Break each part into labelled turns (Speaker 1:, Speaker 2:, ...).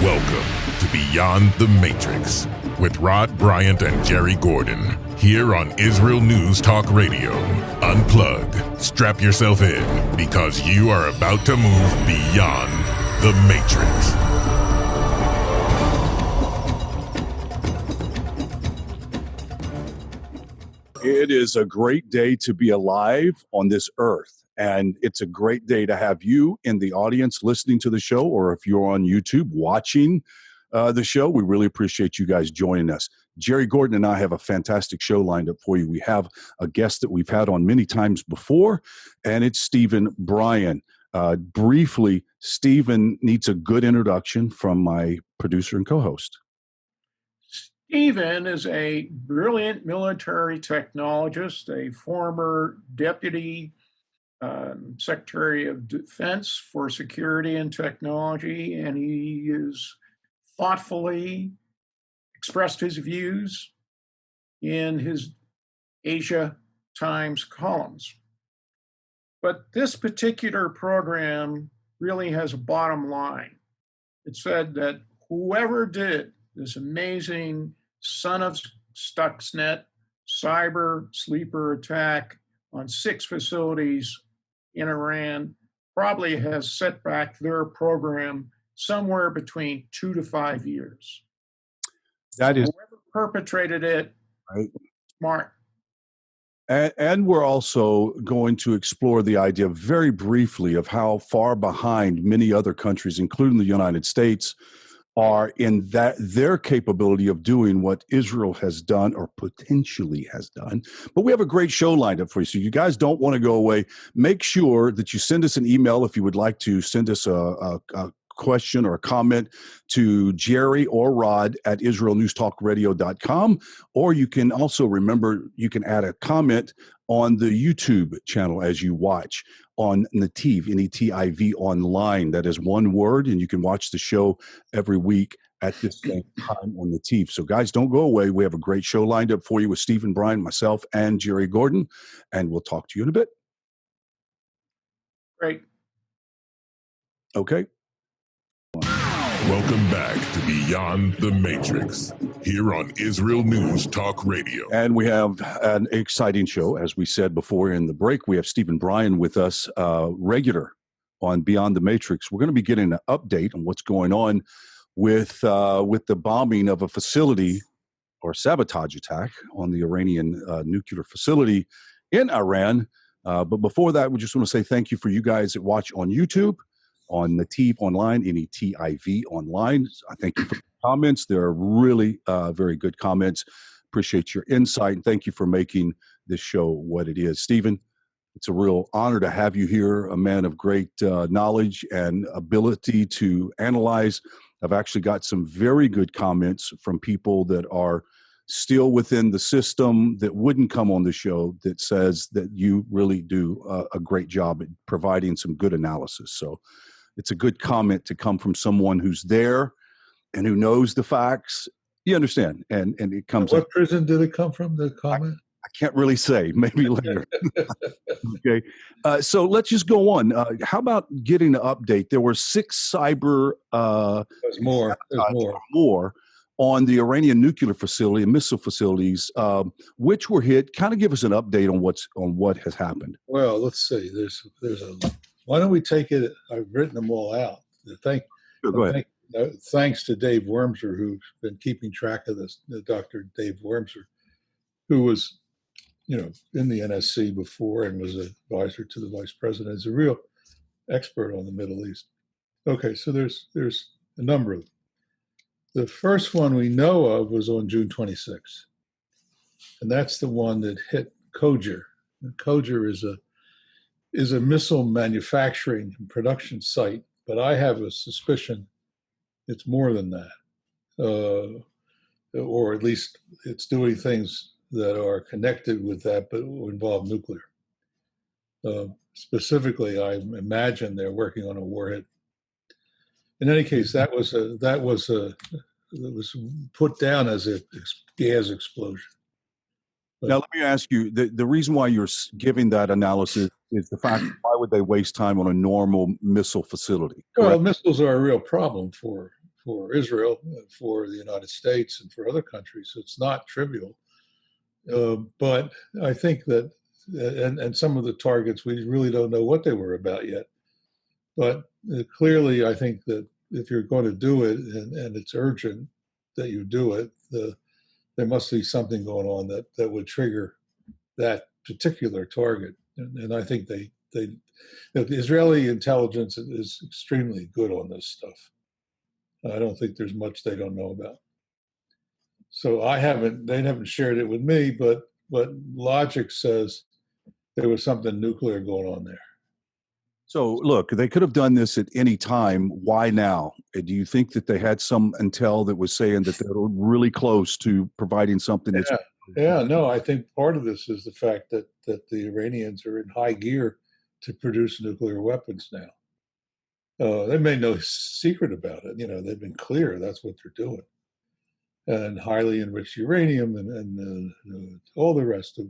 Speaker 1: Welcome to Beyond the Matrix with Rod Bryant and Jerry Gordon here on Israel News Talk Radio. Unplug, strap yourself in because you are about to move beyond the Matrix.
Speaker 2: It is a great day to be alive on this earth. And it's a great day to have you in the audience listening to the show, or if you're on YouTube watching the show, we really appreciate you guys joining us. Jerry Gordon and I have a fantastic show lined up for you. We have a guest that we've had on many times before, and it's Stephen Bryen. Briefly, Stephen needs a good introduction from my producer and co-host.
Speaker 3: Stephen is a brilliant military technologist, a former deputy Secretary of Defense for Security and Technology, and he has thoughtfully expressed his views in his Asia Times columns. But this particular program really has a bottom line. It said that whoever did this amazing son of Stuxnet cyber sleeper attack on 6 facilities in Iran probably has set back their program somewhere between 2 to 5 years.
Speaker 2: That is
Speaker 3: whoever perpetrated it,
Speaker 2: right.
Speaker 3: Smart.
Speaker 2: And we're also going to explore the idea very briefly of how far behind many other countries, including the United States, are in that their capability of doing what Israel has done or potentially has done. But we have a great show lined up for you. So you guys don't want to go away. Make sure that you send us an email if you would like to send us a question or a comment to Jerry or Rod at IsraelNewsTalkRadio.com. Or you can also remember, you can add a comment on the YouTube channel as you watch on Nativ, N-E-T-I-V online. That is one word, and you can watch the show every week at this same time on Nativ. So guys, don't go away. We have a great show lined up for you with Stephen Bryen, myself, and Jerry Gordon, and we'll talk to you in a bit.
Speaker 3: Great.
Speaker 2: Okay.
Speaker 1: Welcome back to Beyond the Matrix here on Israel News Talk Radio.
Speaker 2: And we have an exciting show. As we said before in the break, we have Stephen Bryen with us, regular on Beyond the Matrix. We're going to be getting an update on what's going on with the bombing of a facility or sabotage attack on the Iranian nuclear facility in Iran. But before that, we just want to say thank you for you guys that watch on YouTube, on Nativ online, N-E-T-I-V online. I thank you for the comments. They're really very good comments. Appreciate your insight, and thank you for making this show what it is. Stephen, it's a real honor to have you here, a man of great knowledge and ability to analyze. I've actually got some very good comments from people that are still within the system that wouldn't come on the show that says that you really do a great job at providing some good analysis. So it's a good comment to come from someone who's there and who knows the facts. You understand? And it comes.
Speaker 4: What prison did it come from, the comment?
Speaker 2: I can't really say. Maybe later. Okay. So let's just go on. How about getting an update? There were 6 cyber
Speaker 4: There's more
Speaker 2: on the Iranian nuclear facility and missile facilities, which were hit. Kind of give us an update on what has happened.
Speaker 4: Well, let's see. There's a. Why don't we take it? I've written them all out.
Speaker 2: Sure, go ahead.
Speaker 4: Thanks to Dave Wormser, who's been keeping track of this. Dr. Dave Wormser, who was, in the NSC before and was an advisor to the vice president, is a real expert on the Middle East. Okay, so there's a number of them. The first one we know of was on June 26th, and that's the one that hit Koger. And Koger is a missile manufacturing and production site, but I have a suspicion it's more than that, or at least it's doing things that are connected with that, but involve nuclear. Specifically, I imagine they're working on a warhead. In any case, that was put down as a gas explosion.
Speaker 2: Now, let me ask you, the reason why you're giving that analysis is the fact, why would they waste time on a normal missile facility?
Speaker 4: Correct? Well, missiles are a real problem for Israel, for the United States, and for other countries. It's not trivial. But I think that, and some of the targets, we really don't know what they were about yet. But clearly, I think that if you're going to do it, and it's urgent that you do it, there must be something going on that would trigger that particular target. And I think the Israeli intelligence is extremely good on this stuff. I don't think there's much they don't know about. So they haven't shared it with me, but logic says there was something nuclear going on there.
Speaker 2: So, look, they could have done this at any time. Why now? Do you think that they had some intel that was saying that they were really close to providing something?
Speaker 4: No, I think part of this is the fact that the Iranians are in high gear to produce nuclear weapons now. They made no secret about it. They've been clear that's what they're doing. And highly enriched uranium and all the rest of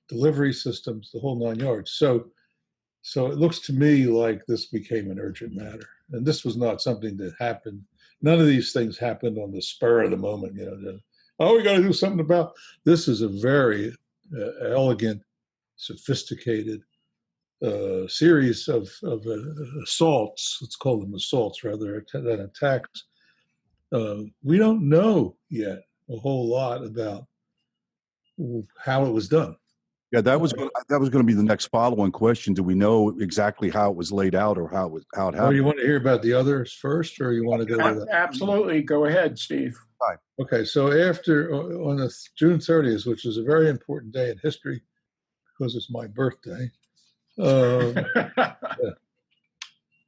Speaker 4: delivery systems, the whole 9 yards. So it looks to me like this became an urgent matter. And this was not something that happened. None of these things happened on the spur of the moment. We got to do something about this. Is a very elegant, sophisticated series of assaults. Let's call them assaults rather than attacks. We don't know yet a whole lot about how it was done.
Speaker 2: Yeah, that was going to be the next following question. Do we know exactly how it was laid out or how it happened?
Speaker 4: Oh, you want to hear about the others first, or you want to go to that?
Speaker 3: Absolutely. Go ahead, Steve.
Speaker 2: Right.
Speaker 4: Okay, so on the June 30th, which is a very important day in history because it's my birthday, there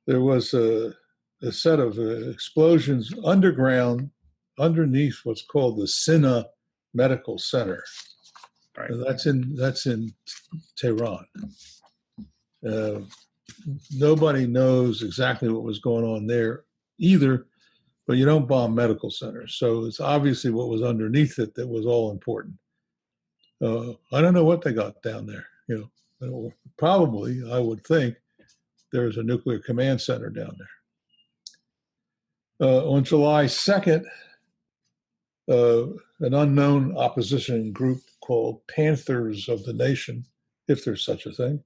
Speaker 4: was a set of explosions underground underneath what's called the Sina Medical Center.
Speaker 3: Right.
Speaker 4: And that's in Tehran. Nobody knows exactly what was going on there either, but you don't bomb medical centers. So it's obviously what was underneath it that was all important. I don't know what they got down there. Probably, I would think, there's a nuclear command center down there. On July 2nd, an unknown opposition group called Panthers of the Nation, if there's such a thing,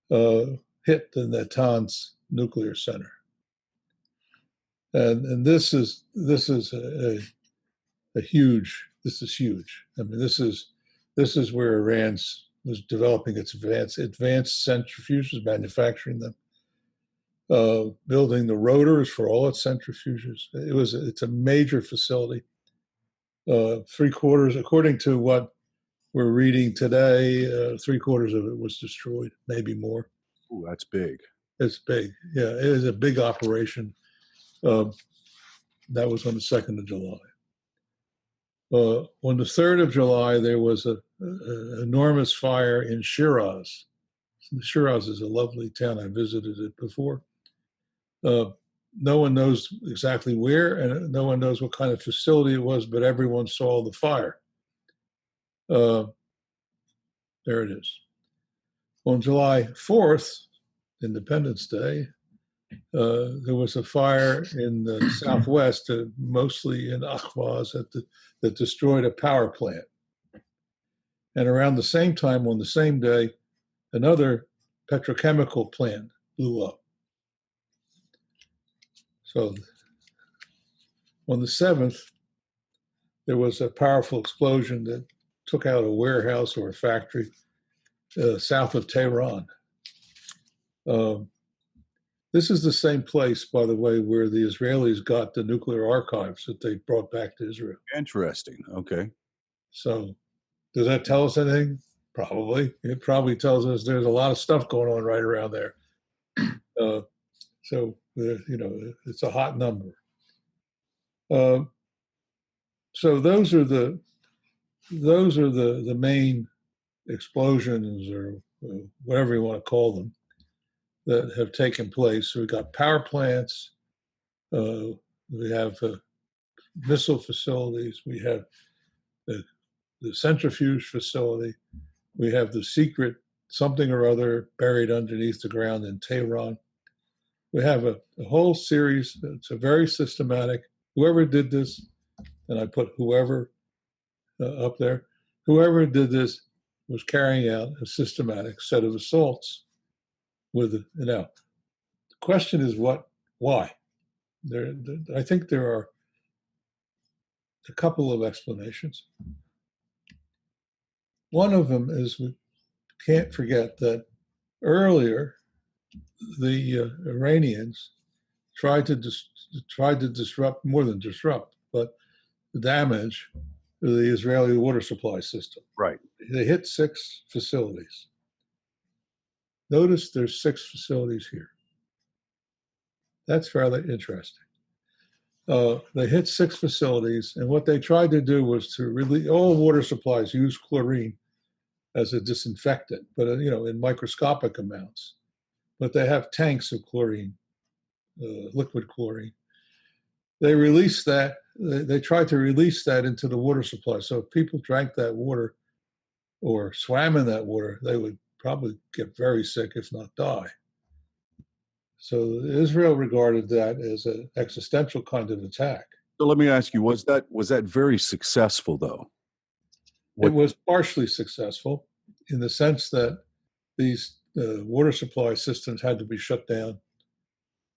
Speaker 4: hit the Natanz nuclear center. And this is huge. This is huge. I mean, this is where Iran was developing its advanced centrifuges, manufacturing them, building the rotors for all its centrifuges. It's a major facility. 3/4, according to what we're reading today, 3/4 of it was destroyed, maybe more.
Speaker 2: Ooh, that's big.
Speaker 4: It's big. Yeah, it is a big operation. That was on the 2nd of July. On the 3rd of July, there was an enormous fire in Shiraz. Shiraz is a lovely town. I visited it before. No one knows exactly where, and no one knows what kind of facility it was, but everyone saw the fire. There it is. On July 4th, Independence Day, there was a fire in the southwest, mostly in Ahvaz, that destroyed a power plant. And around the same time, on the same day, another petrochemical plant blew up. So on the 7th, there was a powerful explosion that took out a warehouse or a factory south of Tehran. This is the same place, by the way, where the Israelis got the nuclear archives that they brought back to Israel.
Speaker 2: Interesting. Okay.
Speaker 4: So does that tell us anything? Probably. It probably tells us there's a lot of stuff going on right around there. So it's a hot number. So those are the main explosions, or whatever you want to call them, that have taken place. So we've got power plants, we have missile facilities, we have the centrifuge facility, we have the secret something or other buried underneath the ground in Tehran. We have a whole series. It's a very systematic. Whoever did this, and I put whoever up there, whoever did this was carrying out a systematic set of assaults with, the question is why? I think there are a couple of explanations. One of them is we can't forget that earlier the Iranians tried to disrupt, more than disrupt, but damage the Israeli water supply system.
Speaker 2: Right.
Speaker 4: They hit 6 facilities. Notice there's 6 facilities here. That's fairly interesting. They hit 6 facilities, and what they tried to do was to really, all water supplies use chlorine as a disinfectant, but in microscopic amounts. But they have tanks of chlorine, liquid chlorine. They released that. They tried to release that into the water supply. So if people drank that water or swam in that water, they would probably get very sick, if not die. So Israel regarded that as an existential kind of attack.
Speaker 2: So let me ask you, was that very successful, though?
Speaker 4: It was partially successful in the sense that these water supply systems had to be shut down.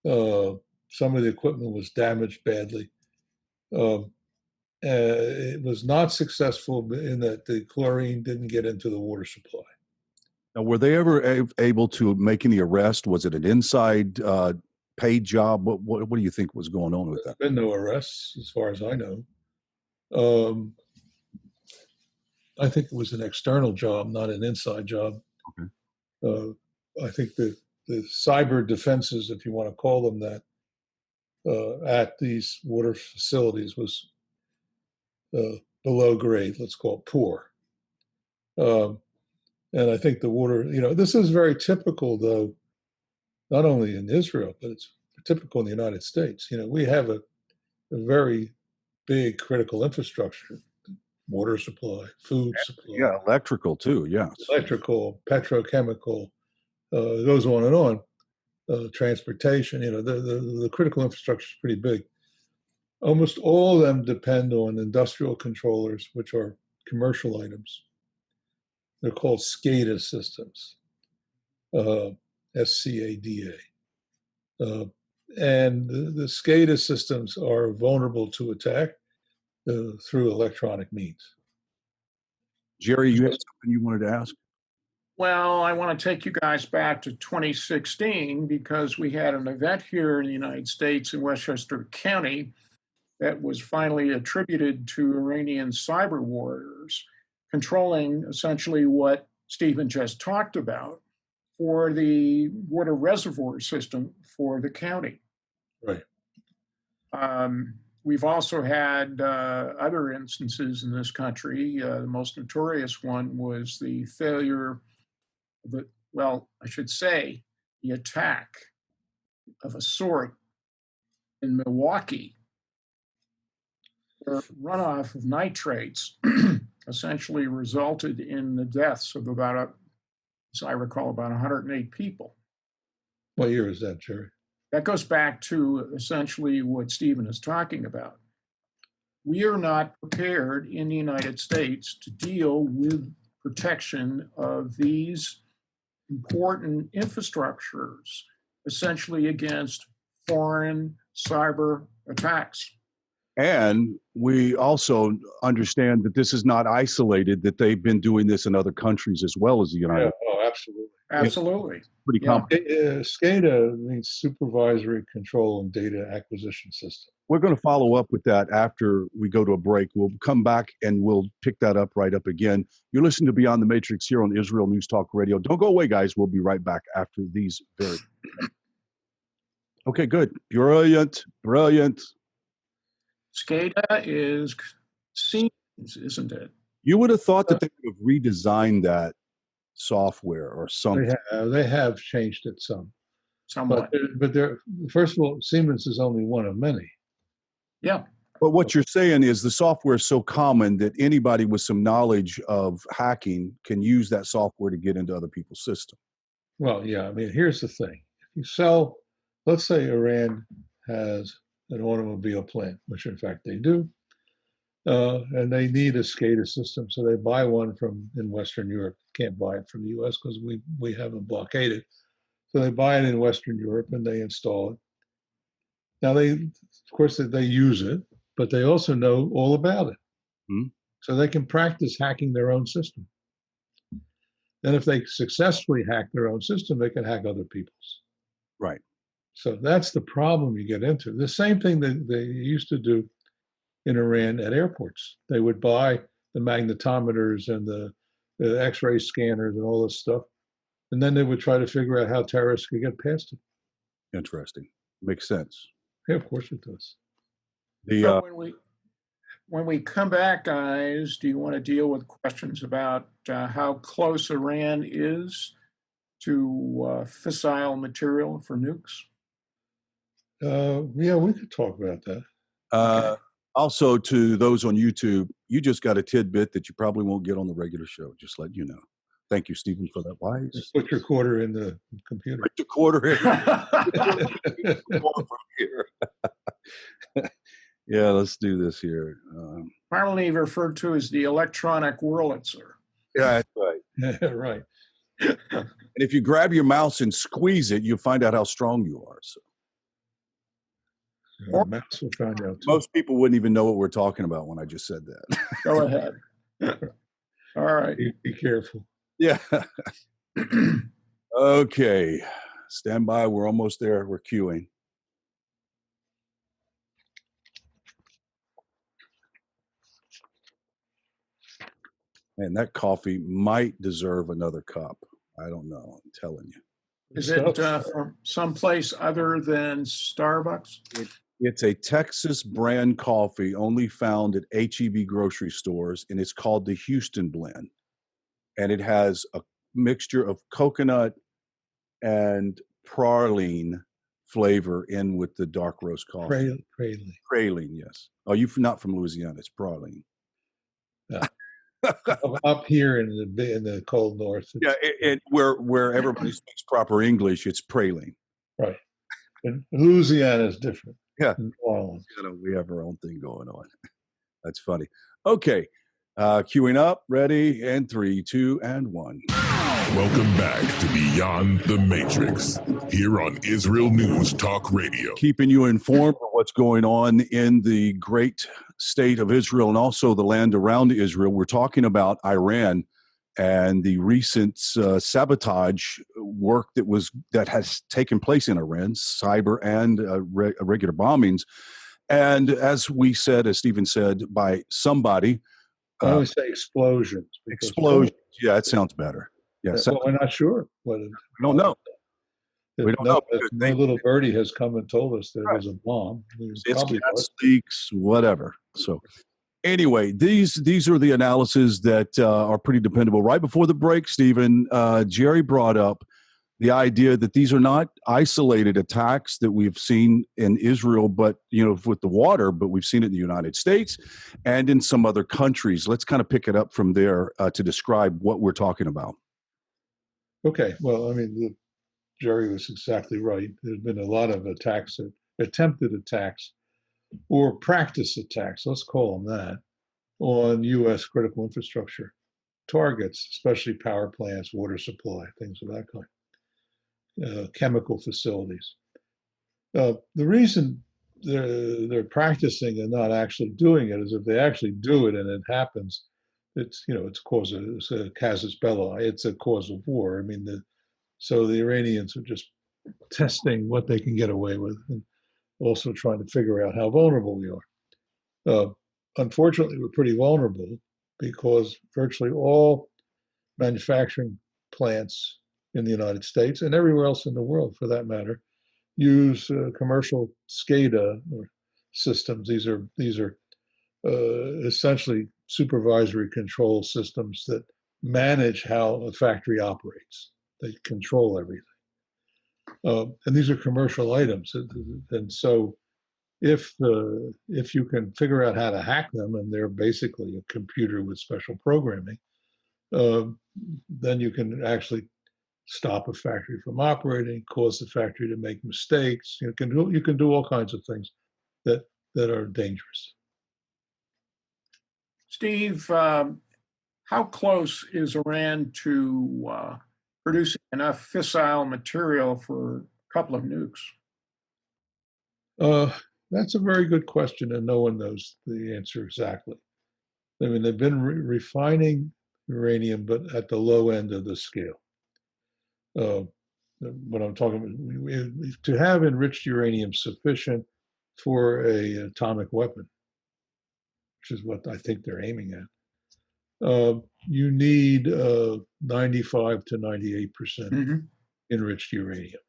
Speaker 4: Some of the equipment was damaged badly. It was not successful in that the chlorine didn't get into the water supply.
Speaker 2: Now, were they ever able to make any arrest? Was it an inside paid job? What do you think was going on with that?
Speaker 4: There's been no arrests, as far as I know. I think it was an external job, not an inside job. Okay. I think the cyber defenses, if you want to call them that, at these water facilities was below grade, let's call it poor. And I think the water, this is very typical, though, not only in Israel, but it's typical in the United States. We have a very big critical infrastructure, water supply, food supply.
Speaker 2: Yeah, electrical too, yes.
Speaker 4: Electrical, petrochemical, it goes on and on. Transportation, the critical infrastructure is pretty big. Almost all of them depend on industrial controllers, which are commercial items. They're called SCADA systems, SCADA. And the SCADA systems are vulnerable to attack through electronic means.
Speaker 2: Jerry, you had something you wanted to ask?
Speaker 3: Well, I want to take you guys back to 2016 because we had an event here in the United States in Westchester County that was finally attributed to Iranian cyber warriors controlling essentially what Stephen just talked about for the water reservoir system for the county.
Speaker 4: Right.
Speaker 3: We've also had other instances in this country. The most notorious one was the failure, the attack of a sort in Milwaukee, where runoff of nitrates essentially resulted in the deaths of as I recall, about 108 people.
Speaker 4: What year is that, Jerry?
Speaker 3: That goes back to essentially what Stephen is talking about. We are not prepared in the United States to deal with protection of these important infrastructures, essentially against foreign cyber attacks.
Speaker 2: And we also understand that this is not isolated, that they've been doing this in other countries as well as the United States.
Speaker 4: Oh, absolutely.
Speaker 3: Absolutely.
Speaker 2: It's pretty complicated.
Speaker 4: SCADA means Supervisory Control and Data Acquisition System.
Speaker 2: We're going to follow up with that after we go to a break. We'll come back and we'll pick that up right up again. You're listening to Beyond the Matrix here on Israel News Talk Radio. Don't go away, guys. We'll be right back after these very. Okay, good. Brilliant.
Speaker 3: SCADA is Siemens, isn't it?
Speaker 2: You would have thought that they would have redesigned that software or something.
Speaker 4: They have changed it
Speaker 3: Somewhat.
Speaker 4: But first of all, Siemens is only one of many.
Speaker 3: Yeah.
Speaker 2: But what you're saying is the software is so common that anybody with some knowledge of hacking can use that software to get into other people's systems.
Speaker 4: Well, yeah. I mean, here's the thing. If you sell let's say Iran has an automobile plant, which in fact they do, and they need a SCADA system, so they buy one from in Western Europe. Can't buy it from the U.S. because we have them blockaded. So they buy it in Western Europe and they install it. Now of course, they use it, but they also know all about it.
Speaker 2: Hmm.
Speaker 4: So they can practice hacking their own system. Then if they successfully hack their own system, they can hack other people's.
Speaker 2: Right.
Speaker 4: So that's the problem you get into. The same thing that they used to do in Iran at airports. They would buy the magnetometers and the X-ray scanners and all this stuff, and then they would try to figure out how terrorists could get past it.
Speaker 2: Interesting. Makes sense.
Speaker 4: Yeah, of course it does.
Speaker 3: So when we come back, guys, do you want to deal with questions about how close Iran is to fissile material for nukes?
Speaker 4: Yeah, we could talk about that.
Speaker 3: Okay.
Speaker 2: Also, to those on YouTube, you just got a tidbit that you probably won't get on the regular show. Just let you know. Thank you, Stephen, for that wise.
Speaker 4: Just put your quarter in the computer.
Speaker 2: Put your quarter in. Yeah, let's do this here.
Speaker 3: Commonly referred to as the electronic Wurlitzer.
Speaker 2: Yeah, that's right.
Speaker 4: Yeah, right.
Speaker 2: And if you grab your mouse and squeeze it, you'll find out how strong you are. So
Speaker 4: Max will find out too.
Speaker 2: most people wouldn't even know what we're talking about when I just said that.
Speaker 3: Go ahead. All right.
Speaker 4: Be careful.
Speaker 2: Yeah. Okay. Stand by. We're almost there. We're queuing. And that coffee might deserve another cup. I don't know. I'm telling you.
Speaker 3: Is it from someplace other than Starbucks?
Speaker 2: It's a Texas brand coffee only found at HEB grocery stores, and it's called the Houston Blend. And it has a mixture of coconut and praline flavor in with the dark roast coffee. Praline, yes. Oh, you're not from Louisiana. It's praline.
Speaker 4: Yeah. Up here in the cold north.
Speaker 2: Yeah, where everybody speaks proper English, it's praline.
Speaker 4: Right. And Louisiana is different.
Speaker 2: Yeah. We have our own thing going on. That's funny. Okay. Queuing up, ready, and 3, 2, and 1.
Speaker 1: Welcome back to Beyond the Matrix, here on Israel News Talk Radio.
Speaker 2: Keeping you informed of what's going on in the great state of Israel and also the land around Israel. We're talking about Iran and the recent sabotage work that has taken place in Iran, cyber and regular bombings. And as we said, as Stephen said, by somebody.
Speaker 4: I always say explosions.
Speaker 2: Explosions. Yeah, it sounds better. Yes.
Speaker 4: Well, we're not sure. We
Speaker 2: don't know. We don't know.
Speaker 4: My little birdie has come and told us that it was a bomb.
Speaker 2: It's gas leaks, whatever. So anyway, these are the analyses that are pretty dependable. Right before the break, Stephen, Jerry brought up the idea that these are not isolated attacks that we've seen in Israel, but with the water, but we've seen it in the United States and in some other countries. Let's kind of pick it up from there to describe what we're talking about.
Speaker 4: Okay. Well, I mean, Jerry was exactly right. There's been a lot of attacks, attempted attacks, or practice attacks, let's call them that, on U.S. critical infrastructure targets, especially power plants, water supply, things of that kind. Chemical facilities. The reason they're practicing and not actually doing it is if they actually do it and it happens, it's a casus belli. It's a cause of war. I mean, so the Iranians are just testing what they can get away with and also trying to figure out how vulnerable we are. Unfortunately, we're pretty vulnerable because virtually all manufacturing plants in the United States and everywhere else in the world, for that matter, use commercial SCADA or systems. These are essentially supervisory control systems that manage how a factory operates. They control everything, and these are commercial items. And so, if you can figure out how to hack them, and they're basically a computer with special programming, then you can actually stop a factory from operating, cause the factory to make mistakes. You can do all kinds of things that are dangerous.
Speaker 3: Steve, how close is Iran to producing enough fissile material for a couple of nukes?
Speaker 4: That's a very good question, and no one knows the answer exactly. I mean, they've been refining uranium, but at the low end of the scale. What I'm talking about, to have enriched uranium sufficient for an atomic weapon, which is what I think they're aiming at, you need 95 to 98% enriched uranium.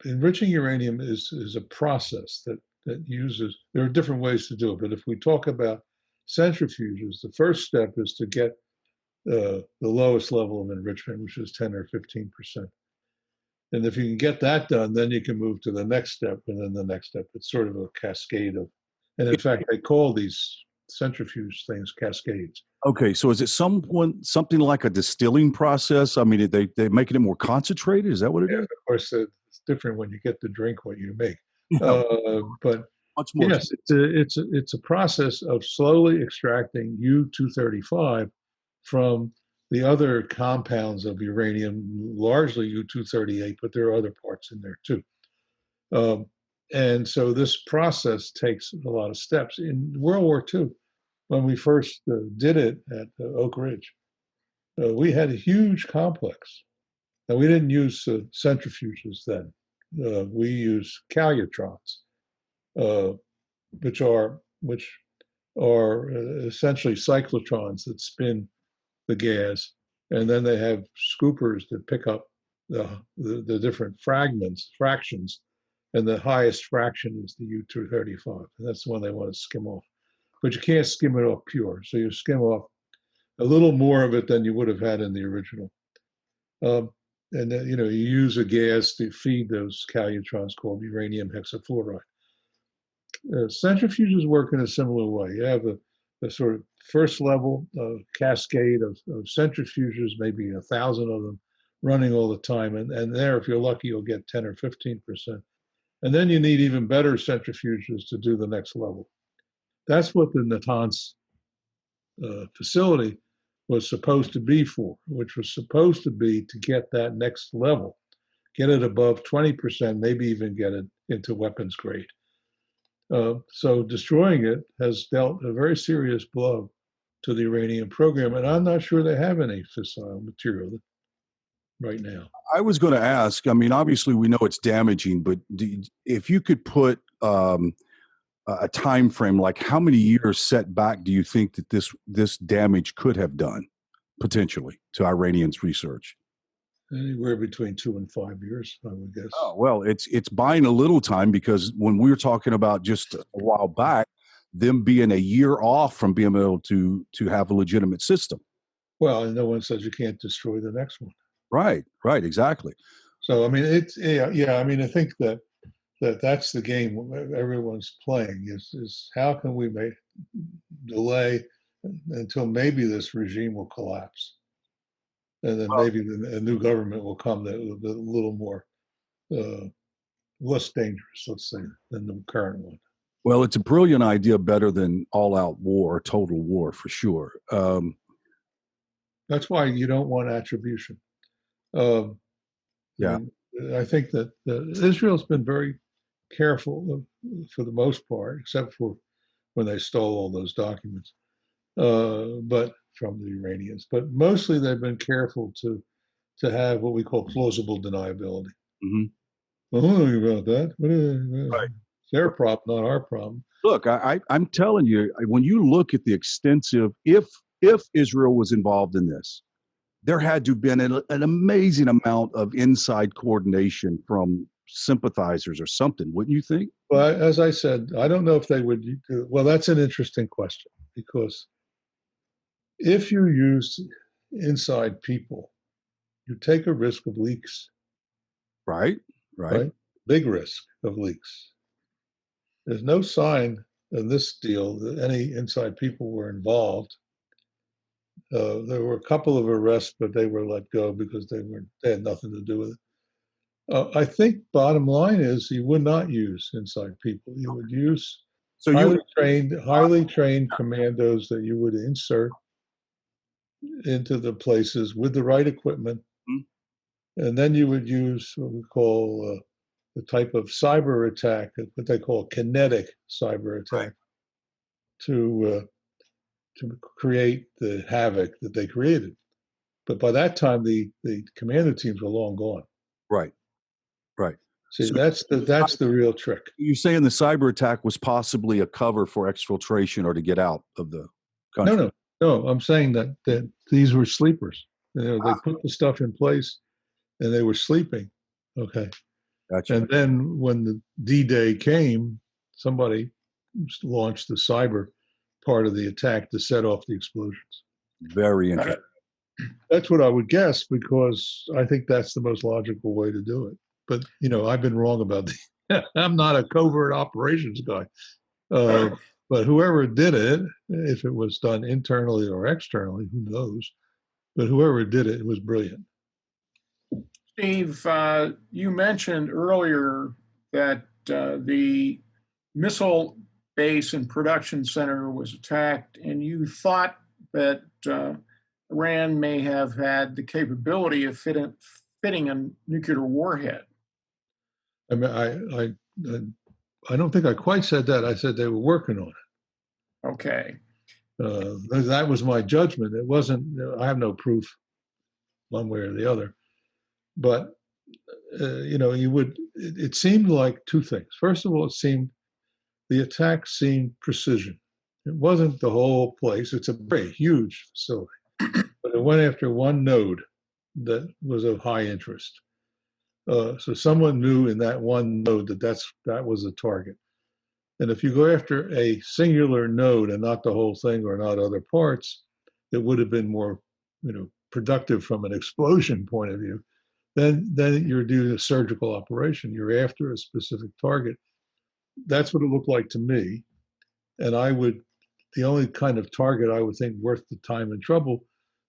Speaker 4: Enriching uranium is a process that uses, there are different ways to do it, but if we talk about centrifuges, the first step is to get the lowest level of enrichment, which is 10 or 15%. And if you can get that done, then you can move to the next step, and then the next step. It's sort of a cascade of, and in fact, they call these centrifuge things cascades.
Speaker 2: Okay, so is it something like a distilling process? I mean, they're making it more concentrated? Is that what it is?
Speaker 4: Of course, it's different when you get to drink what you make.
Speaker 2: Yeah.
Speaker 4: But
Speaker 2: much more.
Speaker 4: Yes, it's a process of slowly extracting U-235 from the other compounds of uranium, largely U-238, but there are other parts in there too. And so this process takes a lot of steps. In World War II, when we first did it at Oak Ridge, we had a huge complex. And we didn't use centrifuges then. We used calutrons, which are essentially cyclotrons that spin the gas, and then they have scoopers that pick up the different fractions, and the highest fraction is the U-235, and that's the one they want to skim off. But you can't skim it off pure, so you skim off a little more of it than you would have had in the original. And then, you use a gas to feed those calutrons called uranium hexafluoride. Centrifuges work in a similar way. You have a sort of first level cascade of centrifuges, maybe 1,000 of them running all the time. And there, if you're lucky, you'll get 10 or 15%. And then you need even better centrifuges to do the next level. That's what the Natanz facility was supposed to be for, which was supposed to be to get that next level, get it above 20%, maybe even get it into weapons grade. So destroying it has dealt a very serious blow to the uranium program, and I'm not sure they have any fissile material right now.
Speaker 2: I was going to ask, I mean, obviously we know it's damaging, but if you could put a time frame, like how many years set back do you think that this damage could have done potentially to Iranians' research?
Speaker 4: Anywhere between 2 and 5 years, I would guess.
Speaker 2: Oh, well, it's buying a little time, because when we were talking about just a while back, them being a year off from being able to have a legitimate system.
Speaker 4: Well, and no one says you can't destroy the next one.
Speaker 2: Right, exactly.
Speaker 4: So, I mean, I mean, I think that's the game everyone's playing is how can we delay until maybe this regime will collapse. And then maybe a new government will come that will be a little more less dangerous, let's say, than the current one.
Speaker 2: Well, it's a brilliant idea, better than all-out war, total war, for sure.
Speaker 4: That's why you don't want attribution.
Speaker 2: Yeah,
Speaker 4: I think that Israel's been very careful for the most part, except for when they stole all those documents. But from the Iranians, but mostly they've been careful to have what we call plausible deniability.
Speaker 2: Mm-hmm.
Speaker 4: Well, who knows about that?
Speaker 2: Right.
Speaker 4: It's their problem, not our problem.
Speaker 2: Look, I'm telling you, when you look at the extensive, if Israel was involved in this, there had to have been an amazing amount of inside coordination from sympathizers or something, wouldn't you think?
Speaker 4: Well, as I said, I don't know if they would. Well, that's an interesting question, because if you use inside people, you take a risk of leaks.
Speaker 2: Right.
Speaker 4: Big risk of leaks. There's no sign in this deal that any inside people were involved. There were a couple of arrests, but they were let go because they had nothing to do with it. I think bottom line is you would not use inside people. You would use
Speaker 2: So
Speaker 4: highly trained commandos that you would insert into the places with the right equipment. And then you would use what we call the type of cyber attack, what they call kinetic cyber attack, to create the havoc that they created. But by that time, the commando teams were long gone.
Speaker 2: Right.
Speaker 4: See,
Speaker 2: So
Speaker 4: that's the real trick.
Speaker 2: you're saying the cyber attack was possibly a cover for exfiltration or to get out of the country?
Speaker 4: No. I'm saying that these were sleepers. They put the stuff in place, and they were sleeping. Okay.
Speaker 2: Gotcha.
Speaker 4: And then when the D-Day came, somebody launched the cyber part of the attack to set off the explosions.
Speaker 2: Very interesting.
Speaker 4: That's what I would guess, because I think that's the most logical way to do it. But, I've been wrong about I'm not a covert operations guy. But whoever did it, if it was done internally or externally, who knows? But whoever did it, it was brilliant.
Speaker 3: Steve, you mentioned earlier that the missile base and production center was attacked, and you thought that Iran may have had the capability of fitting a nuclear warhead.
Speaker 4: I mean, I don't think I quite said that. I said they were working on it.
Speaker 3: Okay.
Speaker 4: That was my judgment. It wasn't. I have no proof, one way or the other. But you would. It seemed like two things. First of all, the attack seemed precision. It wasn't the whole place. It's a very huge facility, but it went after one node that was of high interest. So someone knew in that one node that was a target. And if you go after a singular node and not the whole thing or not other parts, it would have been more, productive from an explosion point of view. Then you're doing a surgical operation. You're after a specific target. That's what it looked like to me. And the only kind of target I would think worth the time and trouble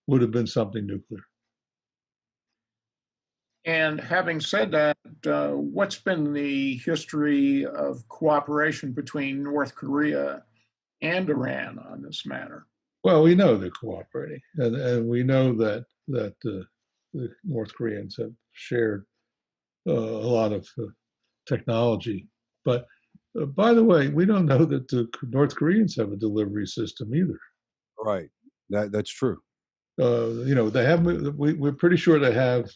Speaker 4: would have been something nuclear.
Speaker 3: And having said that, what's been the history of cooperation between North Korea and Iran on this matter?
Speaker 4: Well, we know they're cooperating, and we know that the North Koreans have shared a lot of technology. But by the way, we don't know that the North Koreans have a delivery system either.
Speaker 2: Right. That's true.
Speaker 4: They have. We're pretty sure they have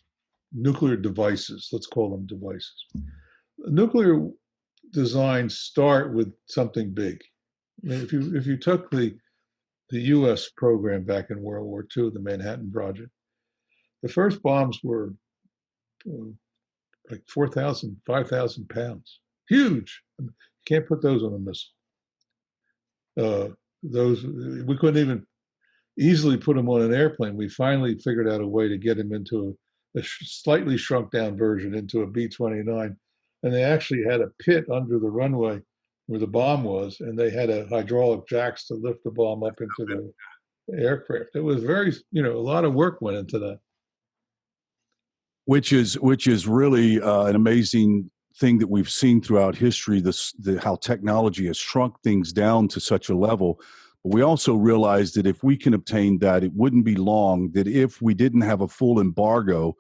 Speaker 4: nuclear devices. Let's call them devices. Nuclear designs start with something big. I mean, if you took the U.S. program back in World War II, the Manhattan Project, the first bombs were like 4,000, 5,000 pounds. Huge. I mean, you can't put those on a missile. Those we couldn't even easily put them on an airplane. We finally figured out a way to get them into a slightly shrunk down version into a B-29, and they actually had a pit under the runway where the bomb was, and they had a hydraulic jacks to lift the bomb up into the aircraft. It was very, a lot of work went into that.
Speaker 2: Which is really an amazing thing that we've seen throughout history. How technology has shrunk things down to such a level. But we also realized that if we can obtain that, it wouldn't be long that if we didn't have a full embargo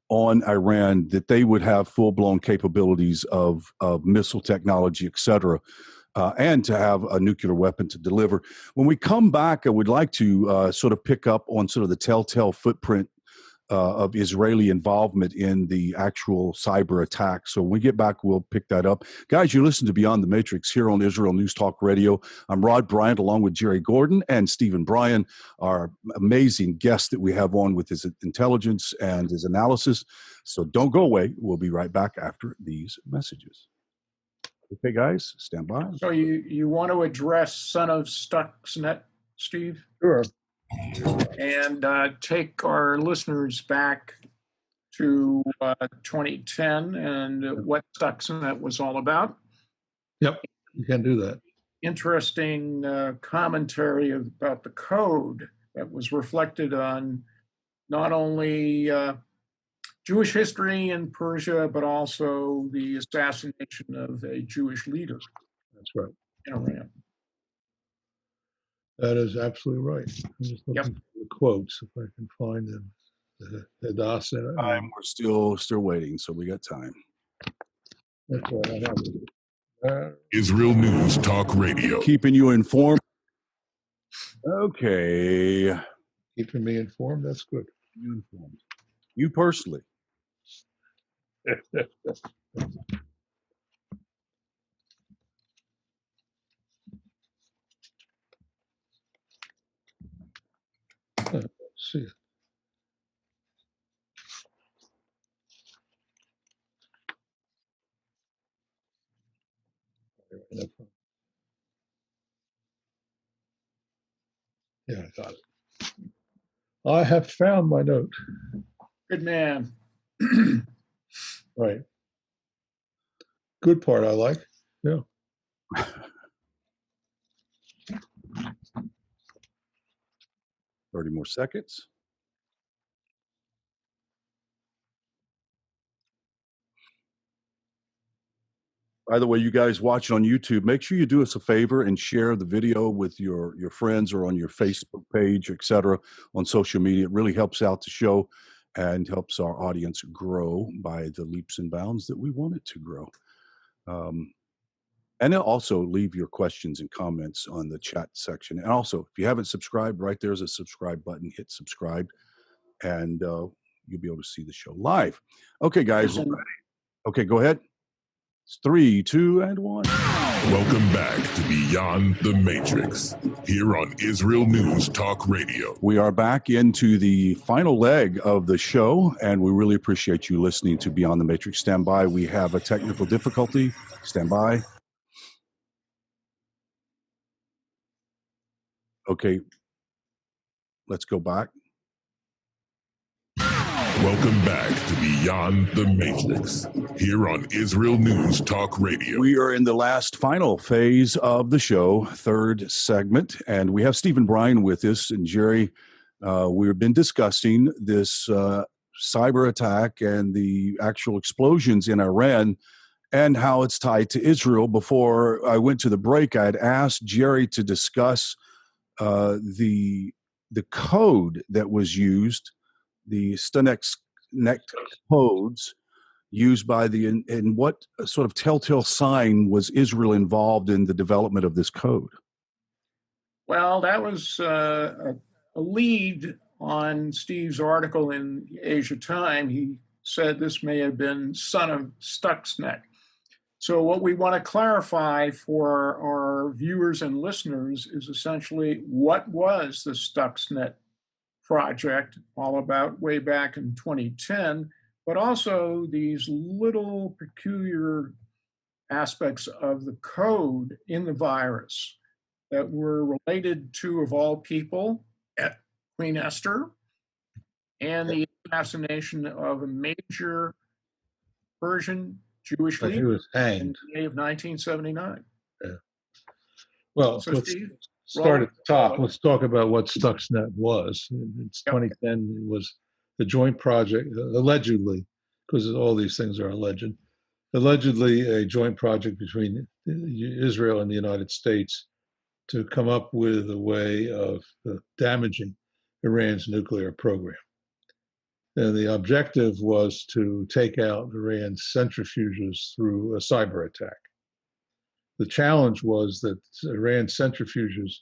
Speaker 2: on Iran, that they would have full-blown capabilities of missile technology, et cetera, and to have a nuclear weapon to deliver. When we come back, I would like to sort of pick up on sort of the telltale footprint of Israeli involvement in the actual cyber attack. So when we get back, we'll pick that up. Guys, you listen to Beyond the Matrix here on Israel News Talk Radio. I'm Rod Bryant, along with Jerry Gordon and Stephen Bryen, our amazing guest that we have on with his intelligence and his analysis. So don't go away. We'll be right back after these messages. Okay, guys, stand by.
Speaker 3: So you want to address son of Stuxnet, Steve?
Speaker 4: Sure.
Speaker 3: And take our listeners back to 2010 and what Stuxnet was all about.
Speaker 4: Yep, you can do that.
Speaker 3: Interesting commentary about the code that was reflected on not only Jewish history in Persia, but also the assassination of a Jewish leader
Speaker 4: That's right.
Speaker 3: in Iran.
Speaker 4: That is absolutely right. I'm just looking for the quotes if I can find them. Hadassah.
Speaker 2: We're still waiting, so we got time.
Speaker 4: That's right. I have it.
Speaker 1: Israel News Talk Radio.
Speaker 2: Keeping you informed. Okay.
Speaker 4: Keeping me informed. That's good.
Speaker 2: You informed. You personally.
Speaker 4: Let's see it. Yeah, I got it. I have found my note.
Speaker 3: Good man.
Speaker 4: Right. Good part I like. Yeah.
Speaker 2: 30 more seconds. By the way, you guys watching on YouTube, make sure you do us a favor and share the video with your friends or on your Facebook page, etc., on social media. It really helps out the show and helps our audience grow by the leaps and bounds that we want it to grow. And then also leave your questions and comments on the chat section. And also, if you haven't subscribed, right there's a subscribe button. Hit subscribe, and you'll be able to see the show live. Okay, guys. Okay, go ahead. It's 3, 2, and 1.
Speaker 1: Welcome back to Beyond the Matrix, here on Israel News Talk Radio.
Speaker 2: We are back into the final leg of the show, and we really appreciate you listening to Beyond the Matrix. Stand by. We have a technical difficulty. Stand by. Okay, let's go back.
Speaker 1: Welcome back to Beyond the Matrix, here on Israel News Talk Radio.
Speaker 2: We are in the last final phase of the show, third segment, and we have Stephen Bryen with us. And Jerry, we've been discussing this cyber attack and the actual explosions in Iran and how it's tied to Israel. Before I went to the break, I had asked Jerry to discuss the code that was used, the Stuxnet codes used by and what sort of telltale sign was Israel involved in the development of this code?
Speaker 3: Well, that was a lead on Steve's article in Asia Time. He said this may have been son of Stuxnet. So what we want to clarify for our viewers and listeners is essentially what was the Stuxnet project all about way back in 2010, but also these little peculiar aspects of the code in the virus that were related to, of all people, Queen Esther and the assassination of a major Persian Jewish leader.
Speaker 4: He was hanged
Speaker 3: In May of 1979.
Speaker 4: Yeah. Well,
Speaker 3: So
Speaker 4: let's
Speaker 3: Steve,
Speaker 4: start at the top.
Speaker 3: roll.
Speaker 4: Let's talk about what Stuxnet was. It's
Speaker 3: Yep.
Speaker 4: 2010. It was the joint project, allegedly, because all these things are alleged, allegedly a joint project between Israel and the United States to come up with a way of damaging Iran's nuclear program. And the objective was to take out Iran's centrifuges through a cyber attack. The challenge was that Iran's centrifuges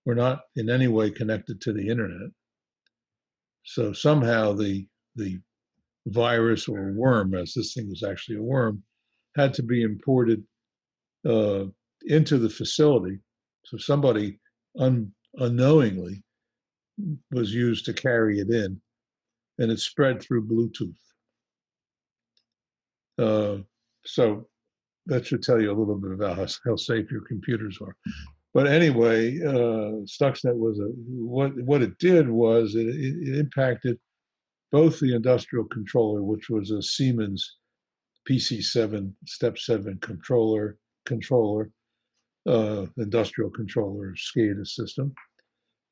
Speaker 4: were not in any way connected to the internet. So somehow the virus or worm, as this thing was actually a worm, had to be imported into the facility. So somebody unknowingly was used to carry it in, and it spread through Bluetooth. So that should tell you a little bit about how safe your computers are. But anyway, Stuxnet was what it did was it impacted both the industrial controller, which was a Siemens PC7 Step 7 controller, industrial controller SCADA system,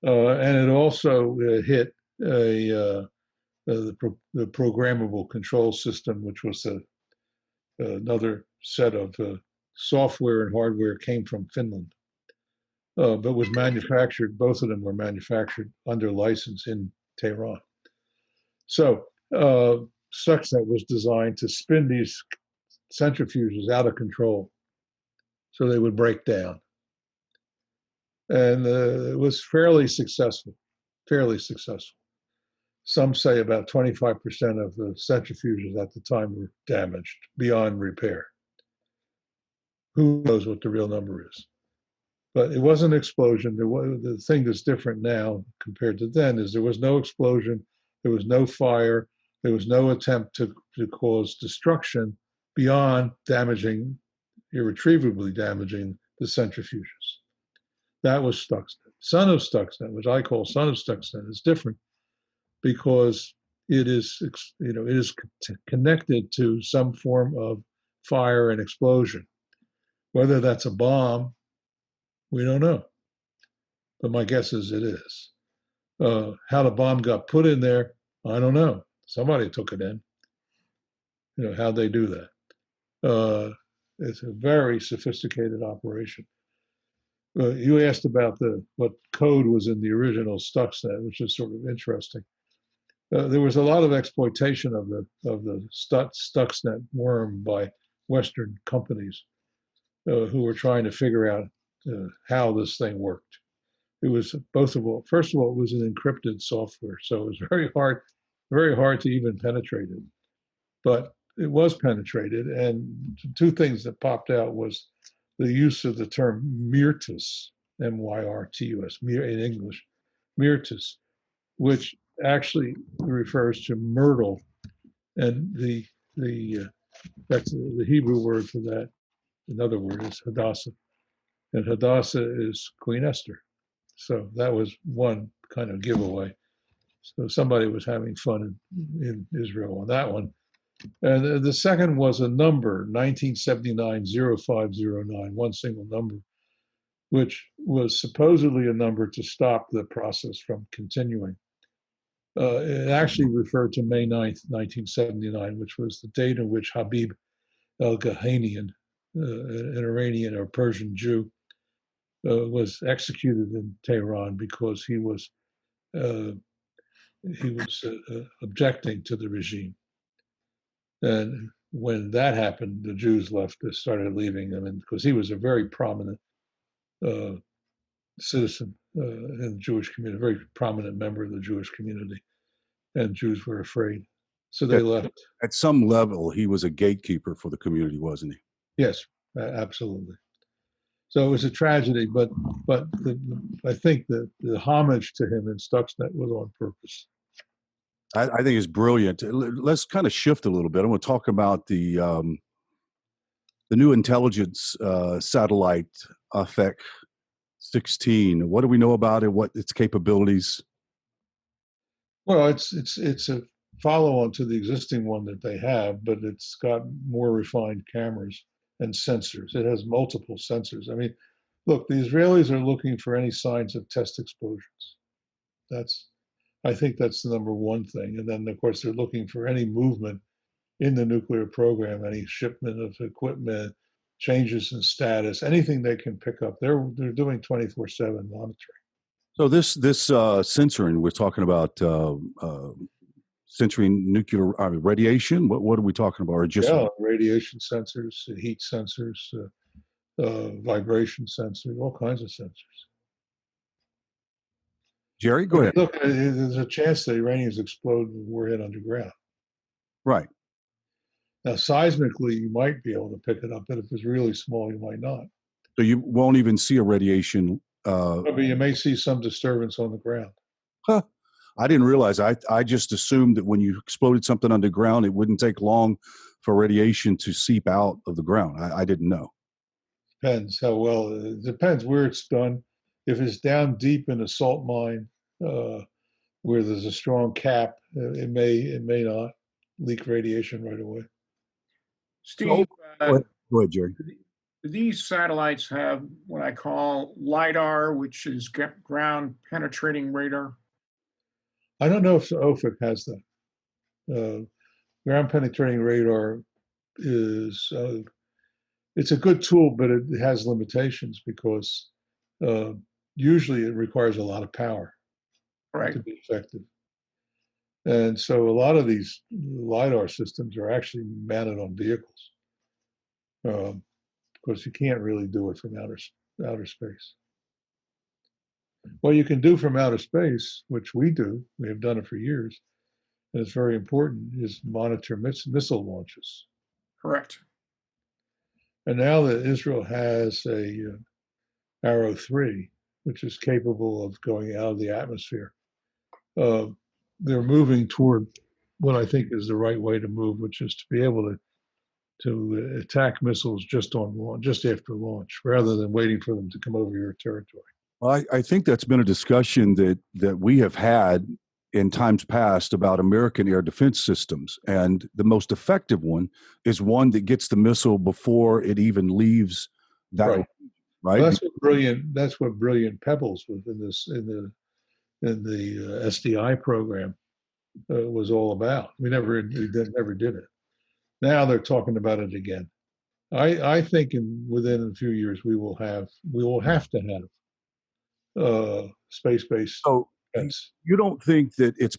Speaker 4: And it also hit the programmable control system, which was another set of software and hardware came from Finland, but was manufactured. Both of them were manufactured under license in Tehran. So Stuxnet was designed to spin these centrifuges out of control, so they would break down, and it was fairly successful. Fairly successful. Some say about 25% of the centrifuges at the time were damaged beyond repair. Who knows what the real number is? But it was an explosion. The thing that's different now compared to then is there was no explosion, there was no fire, there was no attempt to cause destruction beyond irretrievably damaging the centrifuges. That was Stuxnet. Son of Stuxnet, which I call Son of Stuxnet, is different because it is connected to some form of fire and explosion. Whether that's a bomb, we don't know. But my guess is it is. How the bomb got put in there, I don't know. Somebody took it in. How'd they do that? It's a very sophisticated operation. You asked about what code was in the original Stuxnet, which is sort of interesting. There was a lot of exploitation of the Stuxnet worm by Western companies who were trying to figure out how this thing worked. It was first of all, it was an encrypted software, so it was very hard to even penetrate it. But it was penetrated, and two things that popped out was the use of the term myrtus, M-Y-R-T-U-S, in English, myrtus, which actually refers to myrtle, and that's the Hebrew word for that. Another word is Hadassah, and Hadassah is Queen Esther. So that was one kind of giveaway. So somebody was having fun in Israel on that one. And the second was a number, 1979-0509, one single number, which was supposedly a number to stop the process from continuing. It actually referred to May 9th, 1979, which was the date in which Habib el-Ghanian, an Iranian or Persian Jew, was executed in Tehran because he was objecting to the regime. And when that happened, the Jews left. They started leaving him, and because he was a very prominent citizen in the Jewish community, a very prominent member of the Jewish community, and Jews were afraid, so they left.
Speaker 2: At some level, he was a gatekeeper for the community, wasn't he?
Speaker 4: Yes, absolutely. So it was a tragedy, but I think that the homage to him in Stuxnet was on purpose.
Speaker 2: I think it's brilliant. Let's kind of shift a little bit. I want to talk about the new intelligence satellite, AFEC 16. What do we know about it? What its capabilities?
Speaker 4: Well, it's a follow-on to the existing one that they have, but it's got more refined cameras and sensors. It has multiple sensors. I mean, look, the Israelis are looking for any signs of test explosions. I think that's the number one thing. And then, of course, they're looking for any movement in the nuclear program, any shipment of equipment, changes in status, anything they can pick up. They're doing 24/7 monitoring.
Speaker 2: So this censoring, we're talking about censoring nuclear radiation. What are we talking about? Or just
Speaker 4: radiation sensors, heat sensors, vibration sensors, all kinds of sensors.
Speaker 2: Jerry, go ahead.
Speaker 4: Look, there's a chance the Iranians explode the warhead underground.
Speaker 2: Right.
Speaker 4: Now, seismically, you might be able to pick it up, but if it's really small, you might not.
Speaker 2: So you won't even see a radiation.
Speaker 4: But you may see some disturbance on the ground.
Speaker 2: Huh. I didn't realize. I just assumed that when you exploded something underground, it wouldn't take long for radiation to seep out of the ground. I didn't know.
Speaker 4: Depends how well. It depends where it's done. If it's down deep in a salt mine, where there's a strong cap, it may not leak radiation right away.
Speaker 3: Steve,
Speaker 2: Go ahead, Jerry.
Speaker 3: these satellites have what I call LIDAR, which is ground penetrating radar?
Speaker 4: I don't know if the OFIC has that. Ground penetrating radar is it's a good tool, but it has limitations because usually it requires a lot of power
Speaker 3: Right.
Speaker 4: to be effective. And so a lot of these LiDAR systems are actually mounted on vehicles because you can't really do it from outer space. What you can do from outer space, which we do, we have done it for years, and it's very important, is monitor missile launches.
Speaker 3: Correct.
Speaker 4: And now that Israel has a Arrow 3, which is capable of going out of the atmosphere, they're moving toward what I think is the right way to move, which is to be able to attack missiles just after launch, rather than waiting for them to come over your territory.
Speaker 2: Well, I think that's been a discussion that we have had in times past about American air defense systems, and the most effective one is one that gets the missile before it even leaves that. Right.
Speaker 4: Well, that's what Brilliant Pebbles was in the SDI program was all about. We never did it. Now they're talking about it again. I think within a few years we will have to have space-based.
Speaker 2: So
Speaker 4: defense.
Speaker 2: you don't think that it's?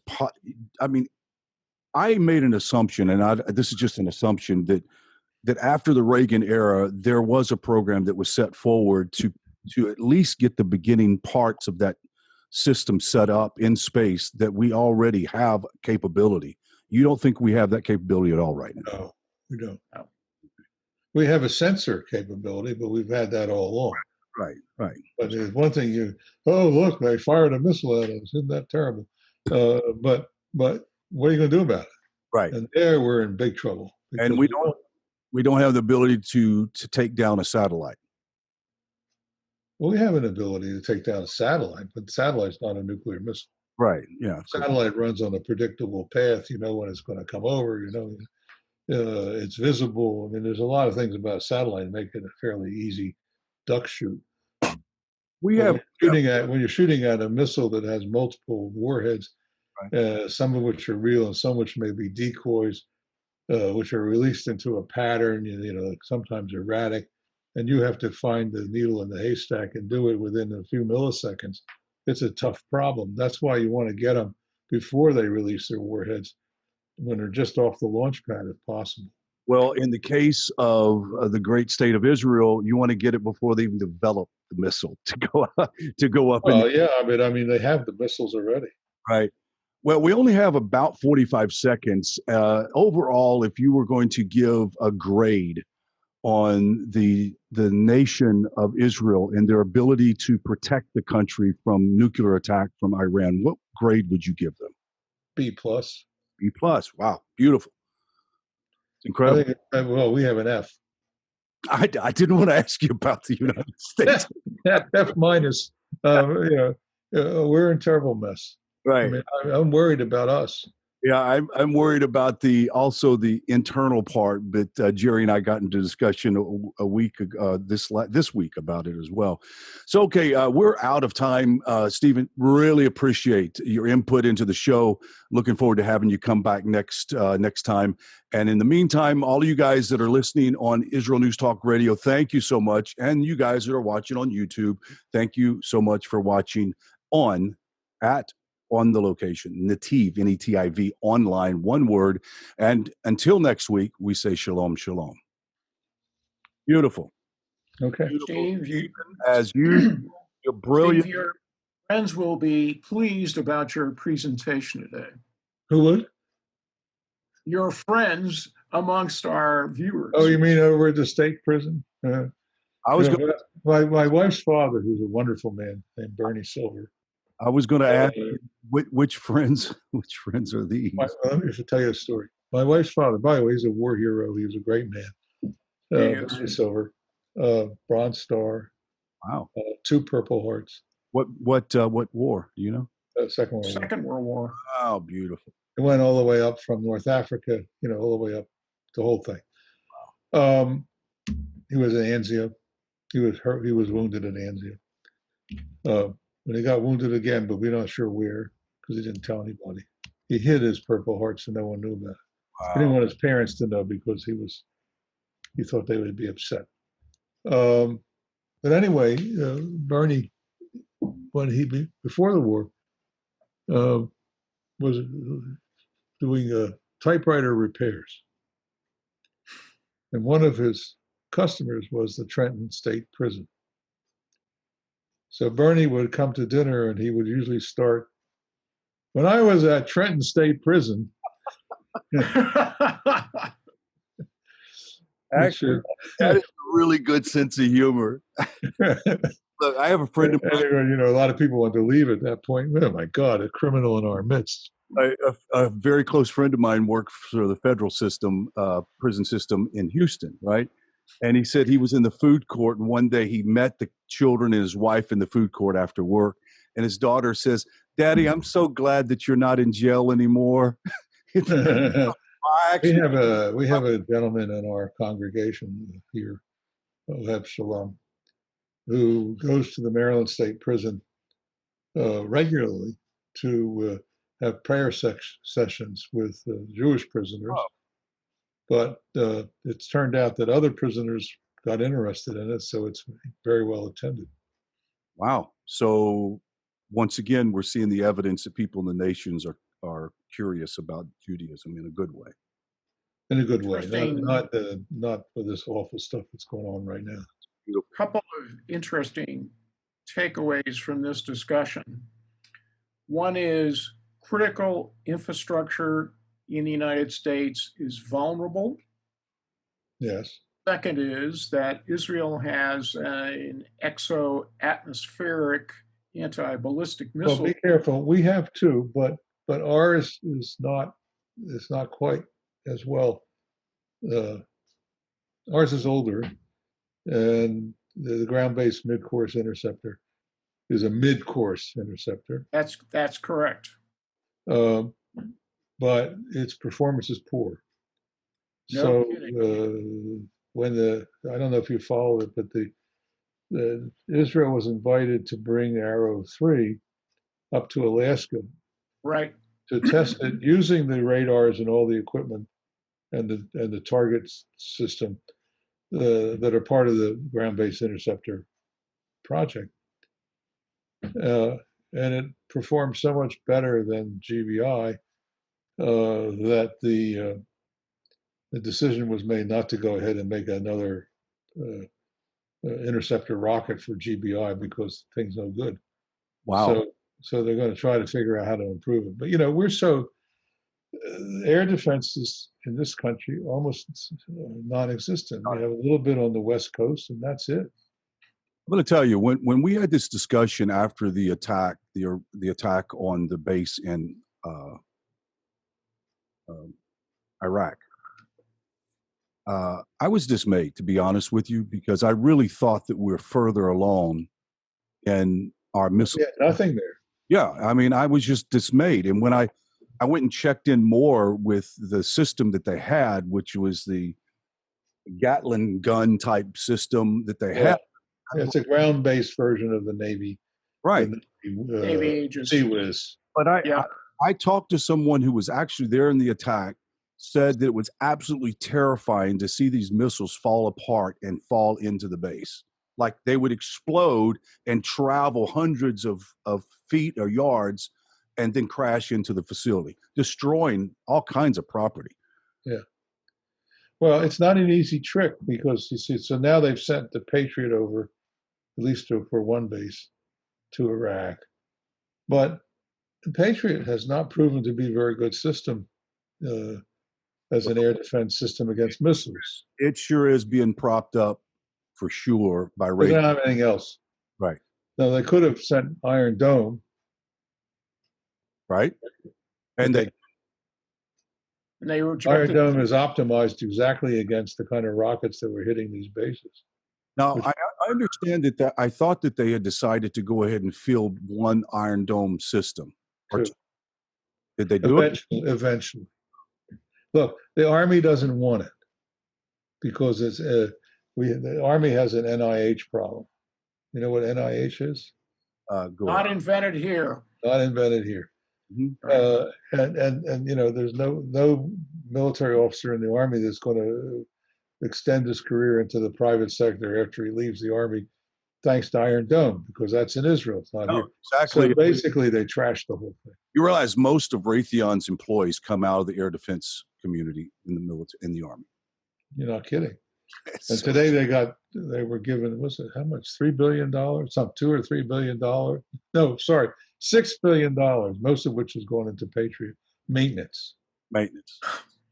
Speaker 2: I mean, I made an assumption, and this is just an assumption that after the Reagan era, there was a program that was set forward to at least get the beginning parts of that system set up in space, that we already have capability. You don't think we have that capability at all right now?
Speaker 4: No, we don't. No. We have a sensor capability, but we've had that all along.
Speaker 2: Right.
Speaker 4: But there's one thing look, they fired a missile at us. Isn't that terrible? But what are you going to do about it?
Speaker 2: Right.
Speaker 4: And there we're in big trouble.
Speaker 2: And we don't have the ability to take down a satellite.
Speaker 4: Well, we have an ability to take down a satellite, but the satellite's not a nuclear missile.
Speaker 2: Right. Yeah.
Speaker 4: Satellite runs on a predictable path. You know when it's going to come over. You know, it's visible. I mean, there's a lot of things about a satellite that make it a fairly easy duck shoot. When you're shooting at a missile that has multiple warheads, right. Some of which are real and some which may be decoys, which are released into a pattern. Sometimes erratic. And you have to find the needle in the haystack and do it within a few milliseconds. It's a tough problem. That's why you want to get them before they release their warheads, when they're just off the launch pad, if possible.
Speaker 2: Well, in the case of the great state of Israel, you want to get it before they even develop the missile to go up.
Speaker 4: Yeah, I mean, they have the missiles already.
Speaker 2: Right. Well, we only have about 45 seconds. Overall, if you were going to give a grade on the nation of Israel and their ability to protect the country from nuclear attack from Iran, what grade would you give them?
Speaker 4: B+.
Speaker 2: B+. Wow, beautiful. It's incredible.
Speaker 4: Well, we have an F.
Speaker 2: I didn't want to ask you about the United States.
Speaker 4: F-. We're in terrible mess.
Speaker 2: Right.
Speaker 4: I mean, I'm worried about us.
Speaker 2: Yeah, I'm worried about also the internal part, but Jerry and I got into discussion a week ago, this week about it as well. So, okay, we're out of time. Stephen, really appreciate your input into the show. Looking forward to having you come back next time. And in the meantime, all of you guys that are listening on Israel News Talk Radio, thank you so much. And you guys that are watching on YouTube, thank you so much for watching on the location, Nativ, N-E-T-I-V, online, one word. And until next week, we say shalom, shalom. Beautiful.
Speaker 4: Okay.
Speaker 3: Steve,
Speaker 2: you're brilliant.
Speaker 3: Steve, your friends will be pleased about your presentation today.
Speaker 4: Who would?
Speaker 3: Your friends amongst our viewers.
Speaker 4: Oh, you mean over at the state prison? My wife's father, who's a wonderful man named Bernie Silver.
Speaker 2: I was going to ask which friends are these?
Speaker 4: Let me tell you a story. My wife's father, by the way, he's a war hero. He was a great man. Bernie Silver, Bronze Star.
Speaker 2: Wow.
Speaker 4: 2 Purple Hearts.
Speaker 2: What war? Do you know?
Speaker 4: Second
Speaker 3: World War.
Speaker 2: Wow, beautiful.
Speaker 4: It went all the way up from North Africa, all the way up the whole thing. Wow. He was in Anzio. He was hurt. He was wounded in Anzio. And he got wounded again, but we're not sure where because he didn't tell anybody. He hid his Purple Heart so no one knew about it. He didn't want his parents to know because he thought they would be upset. But anyway, Bernie, before the war, was doing typewriter repairs. And one of his customers was the Trenton State Prison. So Bernie would come to dinner and he would usually start, when I was at Trenton State Prison.
Speaker 2: Actually, that is a really good sense of humor. Look, I have a friend of mine.
Speaker 4: You know, a lot of people want to leave at that point. Oh my God, a criminal in our midst.
Speaker 2: A very close friend of mine worked for the federal system, prison system in Houston, right? And he said he was in the food court, and one day he met the children and his wife in the food court after work. And his daughter says, "Daddy, I'm so glad that you're not in jail anymore."
Speaker 4: We have a gentleman in our congregation here, Oheb Shalom, who goes to the Maryland State Prison regularly to have prayer sessions with Jewish prisoners. Oh. But it's turned out that other prisoners got interested in it, so it's very well attended.
Speaker 2: Wow. So once again, we're seeing the evidence that people in the nations are curious about Judaism in a good way.
Speaker 4: In a good way, not for this awful stuff that's going on right now.
Speaker 3: A couple of interesting takeaways from this discussion. One is critical infrastructure in the United States is vulnerable.
Speaker 4: Yes.
Speaker 3: Second is that Israel has an exo-atmospheric anti-ballistic missile.
Speaker 4: Well, be careful. We have two, but ours is not quite as well. Ours is older, and the ground-based mid-course interceptor is a mid-course interceptor.
Speaker 3: That's correct.
Speaker 4: But its performance is poor.
Speaker 3: No
Speaker 4: so
Speaker 3: kidding.
Speaker 4: I don't know if you followed it, but the Israel was invited to bring Arrow 3 up to Alaska,
Speaker 3: right,
Speaker 4: to test it using the radars and all the equipment and the target system that are part of the ground-based interceptor project. And it performed so much better than GBI that the decision was made not to go ahead and make another interceptor rocket for GBI because things no good.
Speaker 2: Wow.
Speaker 4: So they're going to try to figure out how to improve it. But, you know, we're so air defense is in this country almost non-existent. We have a little bit on the West Coast, and that's it.
Speaker 2: I'm going to tell you, when we had this discussion after the attack, the attack on the base in Iraq, I was dismayed, to be honest with you, because I really thought that we're further along in our missile.
Speaker 4: Yeah, nothing there.
Speaker 2: Yeah, I mean, I was just dismayed. And when I went and checked in more with the system that they had, which was the Gatling gun type system that they had.
Speaker 4: Yeah, it's a ground-based version of the Navy.
Speaker 2: Right.
Speaker 3: Navy Aegis.
Speaker 2: But I talked to someone who was actually there in the attack, said that it was absolutely terrifying to see these missiles fall apart and fall into the base. Like they would explode and travel hundreds of feet or yards and then crash into the facility, destroying all kinds of property.
Speaker 4: Yeah. Well, it's not an easy trick because, you see, so now they've sent the Patriot over, at least for one base, to Iraq. But the Patriot has not proven to be a very good system as an air defense system against missiles.
Speaker 2: It sure is being propped up for sure by Reagan.
Speaker 4: They don't have anything else.
Speaker 2: Right.
Speaker 4: Now, they could have sent Iron Dome.
Speaker 2: Right. And they
Speaker 3: rejected.
Speaker 4: Iron Dome is optimized exactly against the kind of rockets that were hitting these bases.
Speaker 2: Now, I understand that I thought that they had decided to go ahead and field one Iron Dome system. Did they do it?
Speaker 4: Eventually. Look, the Army doesn't want it because it's The Army has an NIH problem. You know what NIH is?
Speaker 2: Go
Speaker 3: Not
Speaker 2: ahead.
Speaker 3: invented here.
Speaker 4: Not invented here.
Speaker 2: Mhm.
Speaker 4: And there's no military officer in the Army that's going to extend his career into the private sector after he leaves the Army, thanks to Iron Dome, because that's in Israel. It's not
Speaker 2: No,
Speaker 4: here.
Speaker 2: exactly.
Speaker 4: So basically, they trashed the whole thing.
Speaker 2: You realize most of Raytheon's employees come out of the air defense community in the military, in the Army.
Speaker 4: You're not kidding. And
Speaker 2: So-
Speaker 4: today they were given, was it how much? $3 billion? Some $2 or $3 billion? No, sorry, $6 billion, most of which is going into Patriot maintenance.
Speaker 2: maintenance.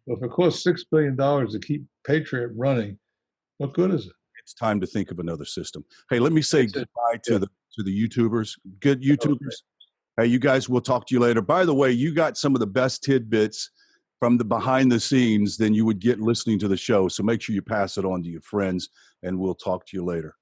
Speaker 4: Well, if it costs $6 billion to keep Patriot running, what good is it?
Speaker 2: It's time to think of another system. Hey, let me say
Speaker 4: That's it.
Speaker 2: goodbye to
Speaker 4: Yeah.
Speaker 2: the YouTubers. Good YouTubers. Hey, you guys, we'll talk to you later. By the way, you got some of the best tidbits from the behind the scenes than you would get listening to the show. So make sure you pass it on to your friends, and we'll talk to you later.